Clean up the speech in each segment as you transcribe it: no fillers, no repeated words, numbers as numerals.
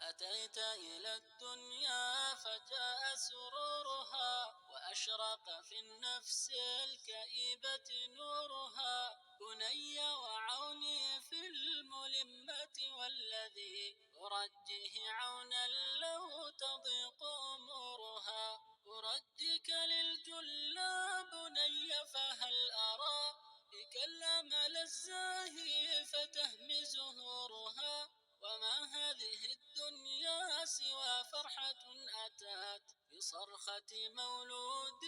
أتيت إلى الدنيا فجاء سرورها، وأشرق في النفس الكئيبة نورها. بني وعوني في الملمة، والذي أرجيه عونا له تضيق أمورها. أردك للجلا بني، فهل أرى بك الأمل الزاهي فتهمي زهورها. وما هذه الدنيا سوى فرحة أتت بصرخة مولود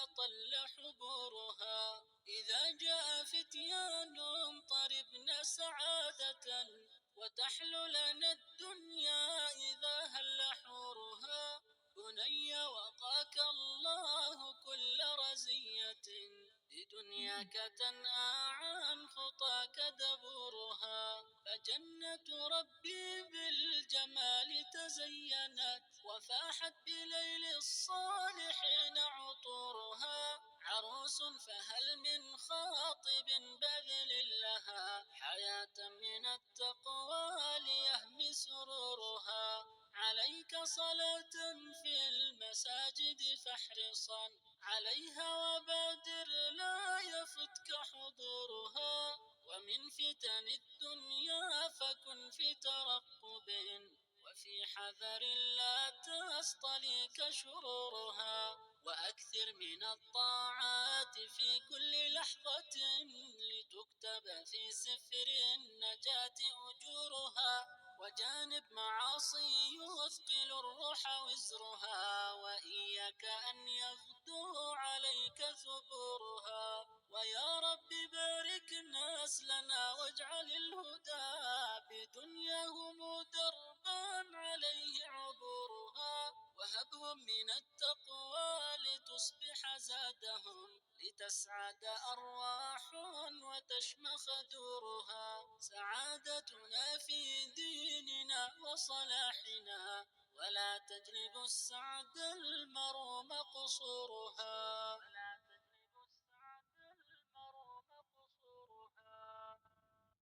أطل حبورها. إذا جاء فتيان طربنا سعادة، وتحلو لنا الدنيا إذا هل حورها. بني وقاك الله كل رزية، بدنياك تنأى عن خطاك دبورها. فجنة ربي بالجمال تزينت، وفاحت بليل الصالحين عطورها. عروس فهل من خاطب بذل لها حياة من التقوى ليهمي سرورها. عليك صلاة في المساجد فاحرصا عليها، وبادر لا يفتك حضورها. ومن فتن الدنيا فكن في ترقب، وفي حذر لا تصطليك شرورها. وأكثر من الطاعات في كل لحظة، لتكتب في سفر النجاة أجورها. وجانب معاصي يثقل الروح وزرها، وإياك أن يغدو عليك ثبورها. ويا رب بارك نسلنا، واجعل الهدى بدنياهم دربا عليه عبورها. وهبهم من التقوى لتصبح زادهم، لتسعد أرواح وتشمخ دورها. سعادتنا في ديننا وصلاحنا، ولا تجلب السعد المروم قصورها.